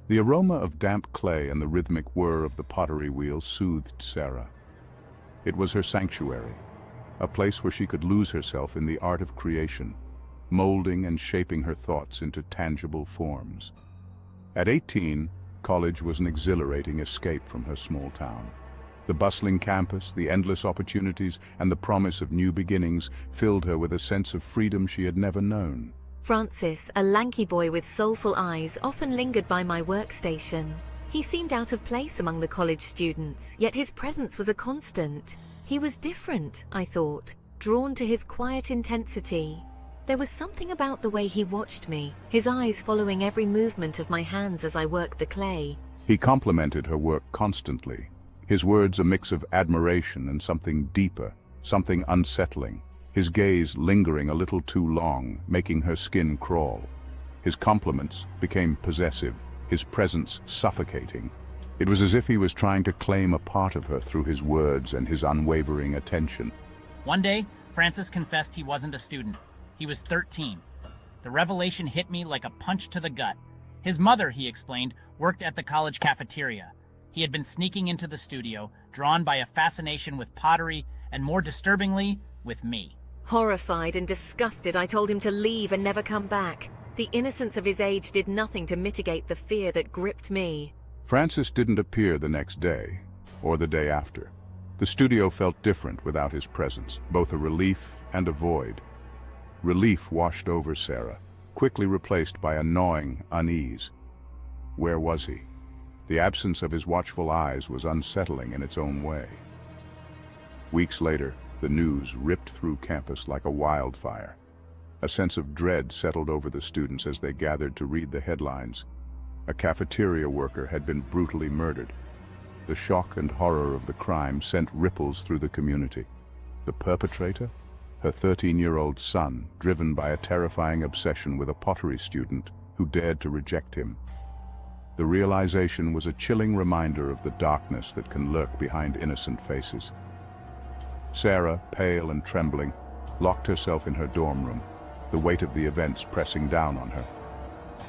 The aroma of damp clay and the rhythmic whir of the pottery wheel soothed Sarah. It was her sanctuary, a place where she could lose herself in the art of creation, molding and shaping her thoughts into tangible forms. At 18, college was an exhilarating escape from her small town. The bustling campus, the endless opportunities, and the promise of new beginnings filled her with a sense of freedom she had never known. Francis, a lanky boy with soulful eyes, often lingered by my workstation. He seemed out of place among the college students, yet his presence was a constant. He was different, I thought, drawn to his quiet intensity. There was something about the way he watched me, his eyes following every movement of my hands as I worked the clay. He complimented her work constantly, his words a mix of admiration and something deeper, something unsettling, his gaze lingering a little too long, making her skin crawl. His compliments became possessive, his presence suffocating. It was as if he was trying to claim a part of her through his words and his unwavering attention. One day, Francis confessed he wasn't a student. He was 13. The revelation hit me like a punch to the gut. His mother, he explained, worked at the college cafeteria. He had been sneaking into the studio, drawn by a fascination with pottery, and more disturbingly, with me. Horrified and disgusted, I told him to leave and never come back. The innocence of his age did nothing to mitigate the fear that gripped me. Francis didn't appear the next day, or the day after. The studio felt different without his presence, both a relief and a void. Relief washed over Sarah, quickly replaced by a gnawing unease. Where was he? The absence of his watchful eyes was unsettling in its own way. Weeks later, the news ripped through campus like a wildfire. A sense of dread settled over the students as they gathered to read the headlines. A cafeteria worker had been brutally murdered. The shock and horror of the crime sent ripples through the community. The perpetrator? Her 13-year-old son, driven by a terrifying obsession with a pottery student who dared to reject him. The realization was a chilling reminder of the darkness that can lurk behind innocent faces. Sarah, pale and trembling, locked herself in her dorm room, the weight of the events pressing down on her.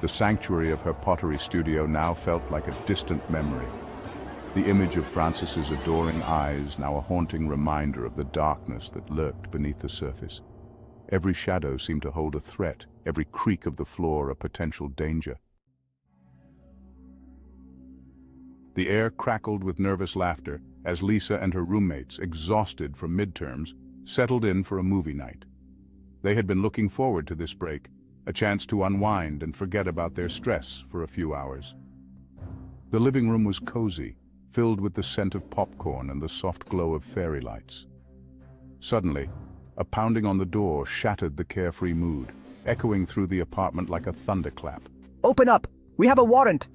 The sanctuary of her pottery studio now felt like a distant memory. The image of Francis's adoring eyes now a haunting reminder of the darkness that lurked beneath the surface. Every shadow seemed to hold a threat, every creak of the floor a potential danger. The air crackled with nervous laughter as Lisa and her roommates, exhausted from midterms, settled in for a movie night. They had been looking forward to this break, a chance to unwind and forget about their stress for a few hours. The living room was cozy, filled with the scent of popcorn and the soft glow of fairy lights. Suddenly, a pounding on the door shattered the carefree mood, echoing through the apartment like a thunderclap. "Open up! We have a warrant!"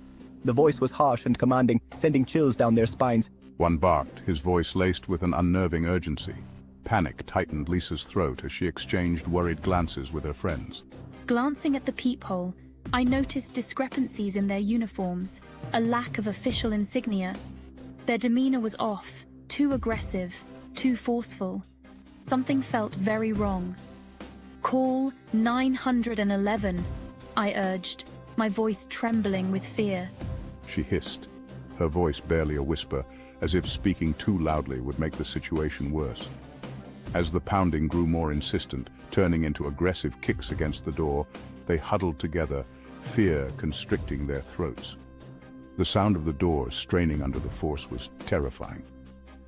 The voice was harsh and commanding, sending chills down their spines. One barked, his voice laced with an unnerving urgency. Panic tightened Lisa's throat as she exchanged worried glances with her friends. Glancing at the peephole, I noticed discrepancies in their uniforms, a lack of official insignia. Their demeanor was off, too aggressive, too forceful. Something felt very wrong. "Call 911, I urged, my voice trembling with fear. She hissed, her voice barely a whisper, as if speaking too loudly would make the situation worse. As the pounding grew more insistent, turning into aggressive kicks against the door, they huddled together, fear constricting their throats. The sound of the door straining under the force was terrifying.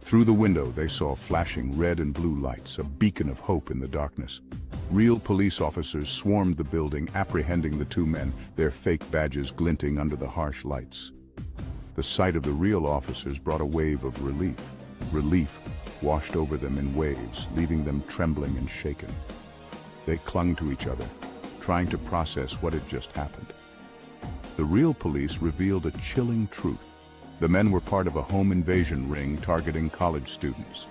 Through the window they saw flashing red and blue lights, a beacon of hope in the darkness. Real police officers swarmed the building, apprehending the two men, their fake badges glinting under the harsh lights. The sight of the real officers brought a wave of relief. Relief washed over them in waves, leaving them trembling and shaken. They clung to each other, trying to process what had just happened. The real police revealed a chilling truth. The men were part of a home invasion ring targeting college students.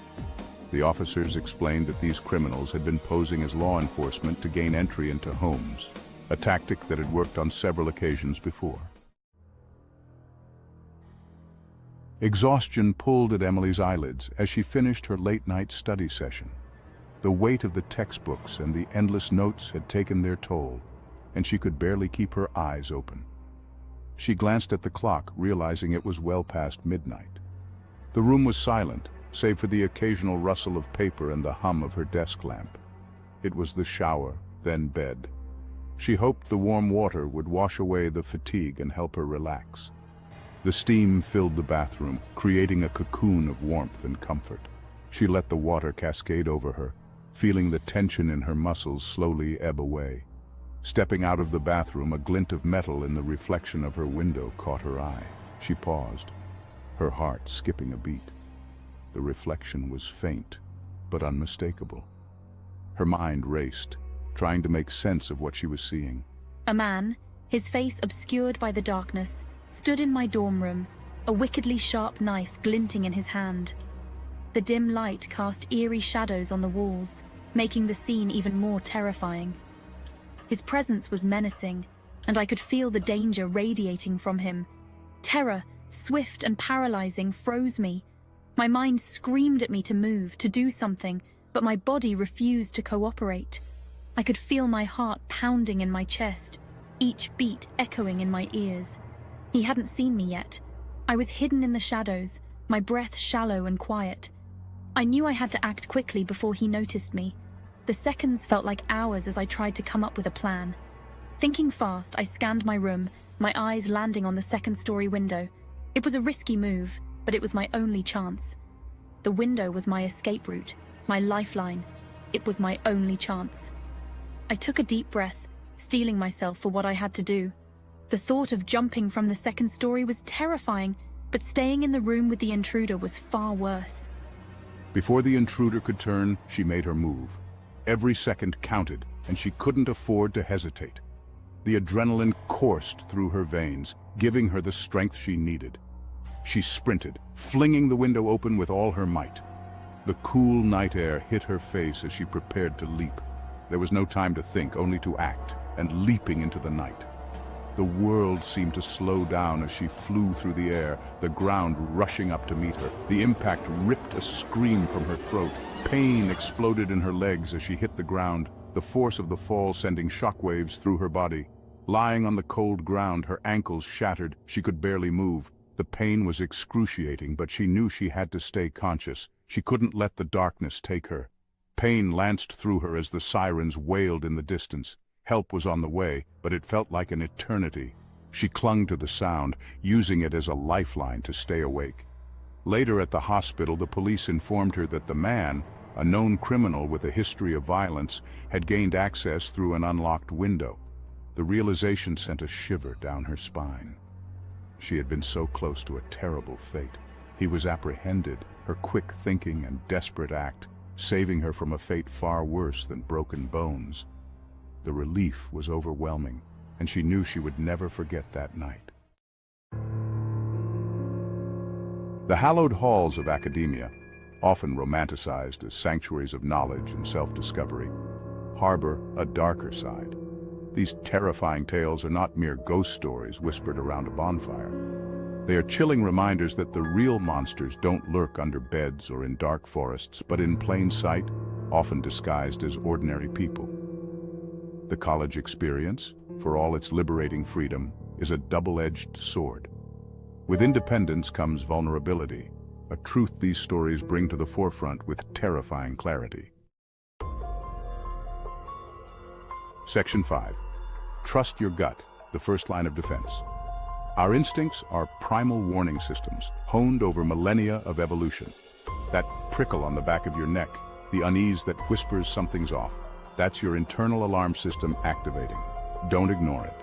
The officers explained that these criminals had been posing as law enforcement to gain entry into homes, a tactic that had worked on several occasions before. Exhaustion pulled at Emily's eyelids as she finished her late-night study session. The weight of the textbooks and the endless notes had taken their toll, and she could barely keep her eyes open. She glanced at the clock, realizing it was well past midnight. The room was silent, save for the occasional rustle of paper and the hum of her desk lamp. It was the shower, then bed. She hoped the warm water would wash away the fatigue and help her relax. The steam filled the bathroom, creating a cocoon of warmth and comfort. She let the water cascade over her, feeling the tension in her muscles slowly ebb away. Stepping out of the bathroom, a glint of metal in the reflection of her window caught her eye. She paused, her heart skipping a beat. The reflection was faint, but unmistakable. Her mind raced, trying to make sense of what she was seeing. A man, his face obscured by the darkness, stood in my dorm room, a wickedly sharp knife glinting in his hand. The dim light cast eerie shadows on the walls, making the scene even more terrifying. His presence was menacing, and I could feel the danger radiating from him. Terror, swift and paralyzing, froze me. My mind screamed at me to move, to do something, but my body refused to cooperate. I could feel my heart pounding in my chest, each beat echoing in my ears. He hadn't seen me yet. I was hidden in the shadows, my breath shallow and quiet. I knew I had to act quickly before he noticed me. The seconds felt like hours as I tried to come up with a plan. Thinking fast, I scanned my room, my eyes landing on the second-story window. It was a risky move, but it was my only chance. The window was my escape route, my lifeline. It was my only chance. I took a deep breath, steeling myself for what I had to do. The thought of jumping from the second story was terrifying, but staying in the room with the intruder was far worse. Before the intruder could turn, she made her move. Every second counted, and she couldn't afford to hesitate. The adrenaline coursed through her veins, giving her the strength she needed. She sprinted, flinging the window open with all her might. The cool night air hit her face as she prepared to leap. There was no time to think, only to act, and leaping into the night. The world seemed to slow down as she flew through the air, the ground rushing up to meet her. The impact ripped a scream from her throat. Pain exploded in her legs as she hit the ground, the force of the fall sending shockwaves through her body. Lying on the cold ground, her ankles shattered, she could barely move. The pain was excruciating, but she knew she had to stay conscious. She couldn't let the darkness take her. Pain lanced through her as the sirens wailed in the distance. Help was on the way, but it felt like an eternity. She clung to the sound, using it as a lifeline to stay awake. Later at the hospital, the police informed her that the man, a known criminal with a history of violence, had gained access through an unlocked window. The realization sent a shiver down her spine. She had been so close to a terrible fate. He was apprehended, her quick thinking and desperate act, saving her from a fate far worse than broken bones. The relief was overwhelming, and she knew she would never forget that night. The hallowed halls of academia, often romanticized as sanctuaries of knowledge and self-discovery, harbor a darker side. These terrifying tales are not mere ghost stories whispered around a bonfire. They are chilling reminders that the real monsters don't lurk under beds or in dark forests, but in plain sight, often disguised as ordinary people. The college experience, for all its liberating freedom, is a double-edged sword. With independence comes vulnerability, a truth these stories bring to the forefront with terrifying clarity. Section 5. Trust your gut, the first line of defense. Our instincts are primal warning systems, honed over millennia of evolution. That prickle on the back of your neck, the unease that whispers something's off, that's your internal alarm system activating. Don't ignore it.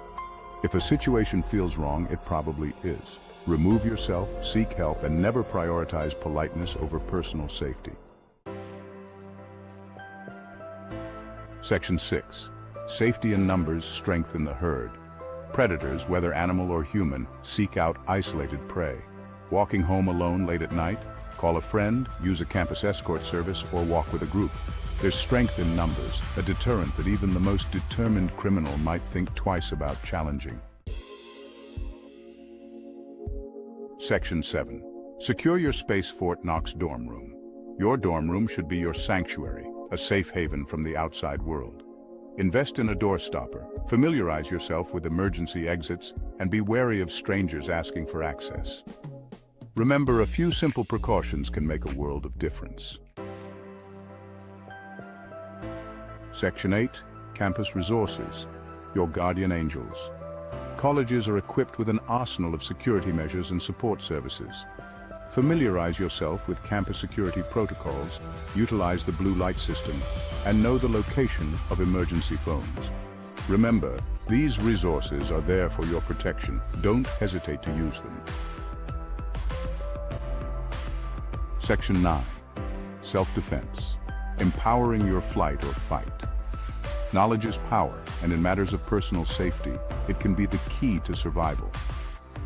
If a situation feels wrong, it probably is. Remove yourself, seek help, and never prioritize politeness over personal safety. Section 6. Safety in numbers strengthen the herd. Predators, whether animal or human, seek out isolated prey. Walking home alone late at night? Call a friend, use a campus escort service, or walk with a group. There's strength in numbers, a deterrent that even the most determined criminal might think twice about challenging. Section 7. Secure your Space Fort Knox dorm room. Your dorm room should be your sanctuary, a safe haven from the outside world. Invest in a door stopper, familiarize yourself with emergency exits, and be wary of strangers asking for access. Remember, a few simple precautions can make a world of difference. Section 8, Campus Resources, your guardian angels. Colleges are equipped with an arsenal of security measures and support services. Familiarize yourself with campus security protocols, utilize the blue light system, and know the location of emergency phones. Remember, these resources are there for your protection. Don't hesitate to use them. Section 9. Self-defense. Empowering your flight or fight. Knowledge is power, and in matters of personal safety, it can be the key to survival.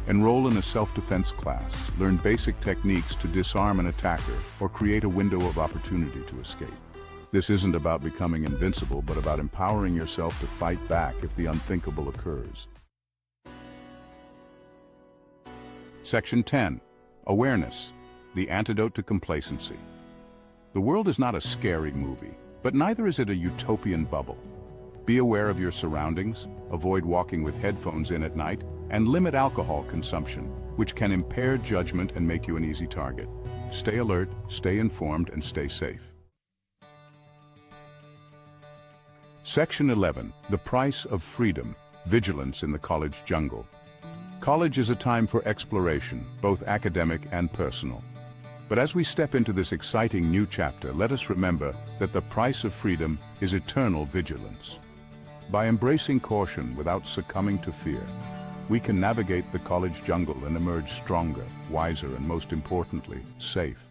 Enroll in a self-defense class, learn basic techniques to disarm an attacker or create a window of opportunity to escape. This isn't about becoming invincible, but about empowering yourself to fight back if the unthinkable occurs. Section 10. Awareness, the antidote to complacency. The world is not a scary movie, but neither is it a utopian bubble. Be aware of your surroundings, avoid walking with headphones in at night, and limit alcohol consumption, which can impair judgment and make you an easy target. Stay alert, stay informed, and stay safe. Section 11. The price of freedom, vigilance in the college jungle. College is a time for exploration, both academic and personal. But as we step into this exciting new chapter, let us remember that the price of freedom is eternal vigilance. By embracing caution without succumbing to fear, we can navigate the college jungle and emerge stronger, wiser, and most importantly, safe.